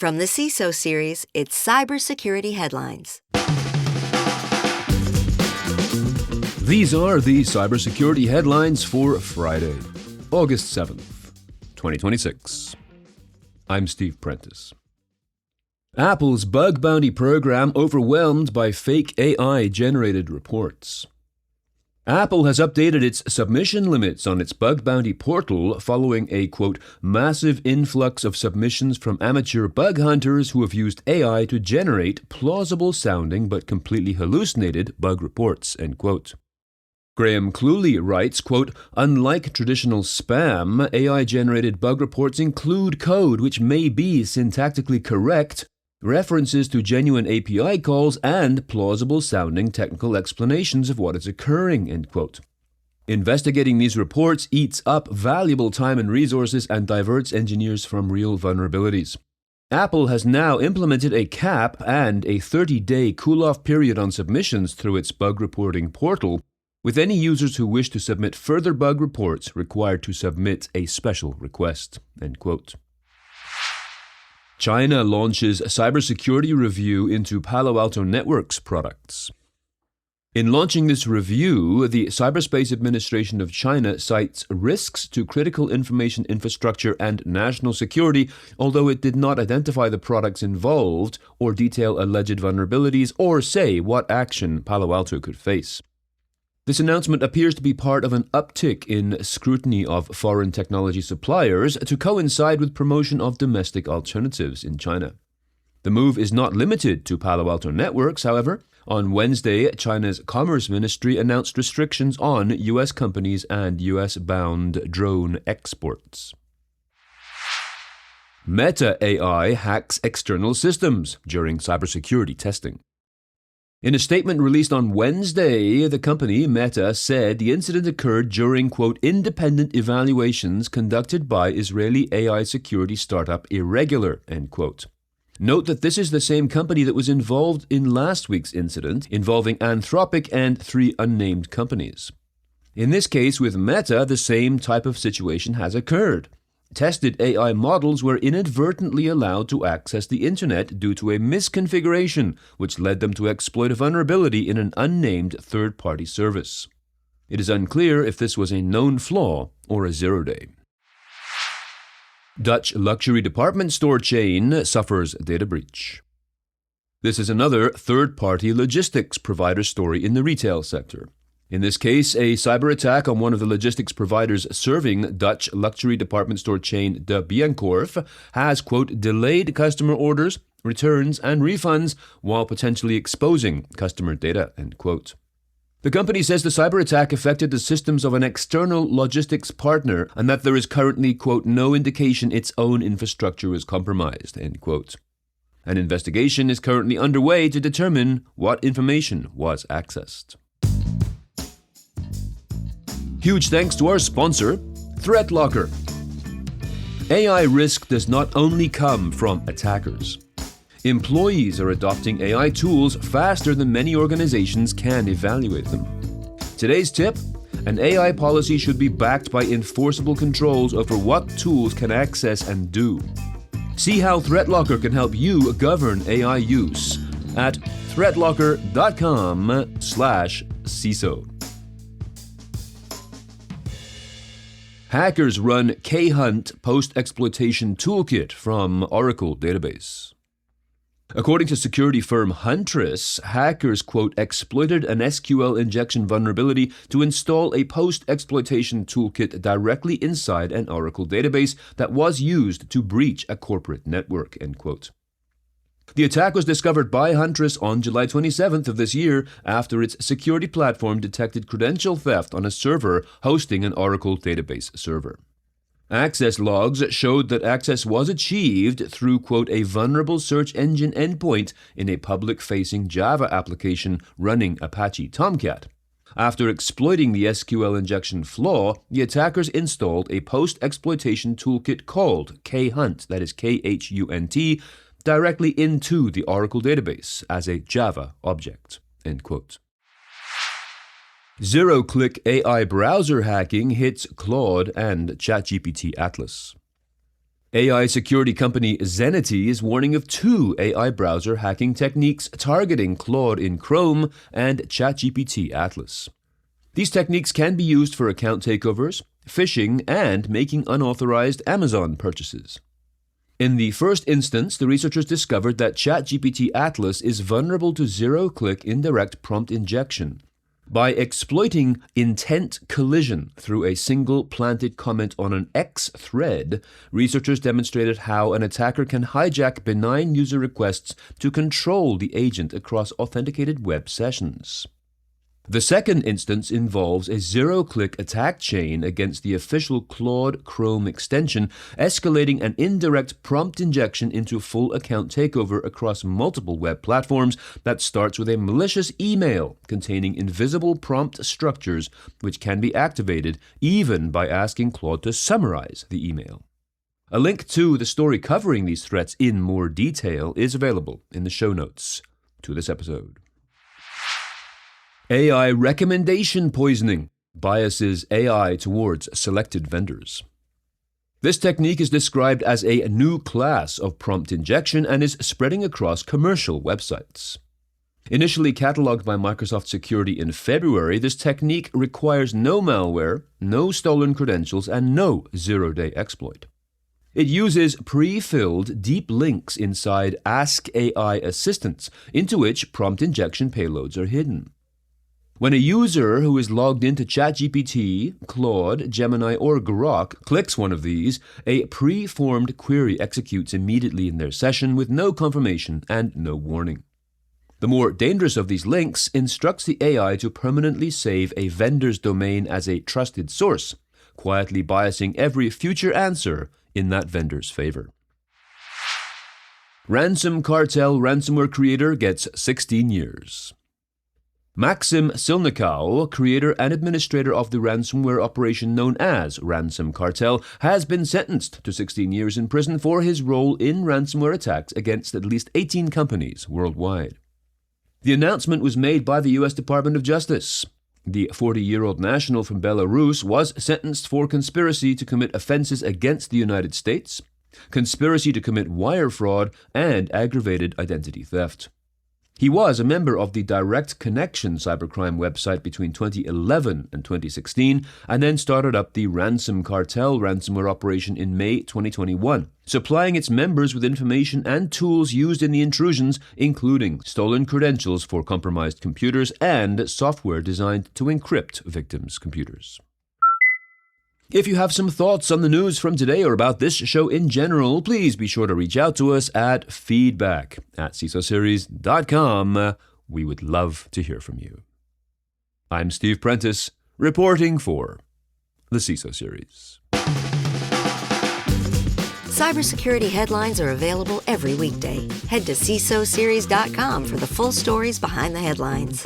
From the CISO series, it's Cybersecurity Headlines. These are the cybersecurity headlines for Friday, August 7th, 2026. I'm Steve Prentice. Apple's bug bounty program overwhelmed by fake AI-generated reports. Apple has updated its submission limits on its bug bounty portal following a, quote, massive influx of submissions from amateur bug hunters who have used AI to generate plausible-sounding but completely hallucinated bug reports, end quote. Graham Cluley writes, quote, unlike traditional spam, AI-generated bug reports include code which may be syntactically correct, references to genuine API calls, and plausible-sounding technical explanations of what is occurring, end quote. Investigating these reports eats up valuable time and resources and diverts engineers from real vulnerabilities. Apple has now implemented a cap and a 30-day cool-off period on submissions through its bug reporting portal, with any users who wish to submit further bug reports required to submit a special request, end quote. China launches cybersecurity review into Palo Alto Networks products. In launching this review, the Cyberspace Administration of China cites risks to critical information infrastructure and national security, although it did not identify the products involved or detail alleged vulnerabilities or say what action Palo Alto could face. This announcement appears to be part of an uptick in scrutiny of foreign technology suppliers to coincide with promotion of domestic alternatives in China. The move is not limited to Palo Alto Networks, however. On Wednesday, China's Commerce Ministry announced restrictions on U.S. companies and U.S.-bound drone exports. Meta AI hacks external systems during cybersecurity testing. In a statement released on Wednesday, the company, Meta, said the incident occurred during, quote, independent evaluations conducted by Israeli AI security startup Irregular, end quote. Note that this is the same company that was involved in last week's incident involving Anthropic and 3 unnamed companies. In this case, with Meta, the same type of situation has occurred. Tested AI models were inadvertently allowed to access the internet due to a misconfiguration, which led them to exploit a vulnerability in an unnamed third-party service. It is unclear if this was a known flaw or a zero-day. Dutch luxury department store chain suffers data breach. This is another third-party logistics provider story in the retail sector. In this case, a cyber attack on one of the logistics providers serving Dutch luxury department store chain De Bijenkorf has, quote, delayed customer orders, returns, and refunds while potentially exposing customer data, end quote. The company says the cyber attack affected the systems of an external logistics partner and that there is currently, quote, no indication its own infrastructure is compromised, end quote. An investigation is currently underway to determine what information was accessed. Huge thanks to our sponsor, ThreatLocker. AI risk does not only come from attackers. Employees are adopting AI tools faster than many organizations can evaluate them. Today's tip: an AI policy should be backed by enforceable controls over what tools can access and do. See how ThreatLocker can help you govern AI use at threatlocker.com/CISO. Hackers run K-Hunt post-exploitation toolkit from Oracle database. According to security firm Huntress, hackers, quote, exploited an SQL injection vulnerability to install a post-exploitation toolkit directly inside an Oracle database that was used to breach a corporate network, end quote. The attack was discovered by Huntress on July 27th of this year after its security platform detected credential theft on a server hosting an Oracle database server. Access logs showed that access was achieved through, quote, a vulnerable search engine endpoint in a public-facing Java application running Apache Tomcat. After exploiting the SQL injection flaw, the attackers installed a post-exploitation toolkit called K-Hunt, that is K-H-U-N-T, directly into the Oracle database as a Java object, end quote. Zero-click AI browser hacking hits Claude and ChatGPT Atlas. AI security company Zenity is warning of 2 AI browser hacking techniques targeting Claude in Chrome and ChatGPT Atlas. These techniques can be used for account takeovers, phishing, and making unauthorized Amazon purchases. In the first instance, the researchers discovered that ChatGPT Atlas is vulnerable to zero-click indirect prompt injection. By exploiting intent collision through a single planted comment on an X thread, researchers demonstrated how an attacker can hijack benign user requests to control the agent across authenticated web sessions. The second instance involves a zero-click attack chain against the official Claude Chrome extension, escalating an indirect prompt injection into full account takeover across multiple web platforms that starts with a malicious email containing invisible prompt structures which can be activated even by asking Claude to summarize the email. A link to the story covering these threats in more detail is available in the show notes to this episode. AI recommendation poisoning biases AI towards selected vendors. This technique is described as a new class of prompt injection and is spreading across commercial websites. Initially cataloged by Microsoft Security in February, this technique requires no malware, no stolen credentials, and no zero-day exploit. It uses pre-filled deep links inside Ask AI assistants into which prompt injection payloads are hidden. When a user who is logged into ChatGPT, Claude, Gemini, or Grok clicks one of these, a pre-formed query executes immediately in their session with no confirmation and no warning. The more dangerous of these links instructs the AI to permanently save a vendor's domain as a trusted source, quietly biasing every future answer in that vendor's favor. Ransom cartel ransomware creator gets 16 years. Maxim Silnikow, creator and administrator of the ransomware operation known as Ransom Cartel, has been sentenced to 16 years in prison for his role in ransomware attacks against at least 18 companies worldwide. The announcement was made by the U.S. Department of Justice. The 40-year-old national from Belarus was sentenced for conspiracy to commit offenses against the United States, conspiracy to commit wire fraud, and aggravated identity theft. He was a member of the Direct Connection cybercrime website between 2011 and 2016, and then started up the Ransom Cartel ransomware operation in May 2021, supplying its members with information and tools used in the intrusions, including stolen credentials for compromised computers and software designed to encrypt victims' computers. If you have some thoughts on the news from today or about this show in general, please be sure to reach out to us at feedback@cisoseries.com. We would love to hear from you. I'm Steve Prentice, reporting for the CISO Series. Cybersecurity headlines are available every weekday. Head to CISOseries.com for the full stories behind the headlines.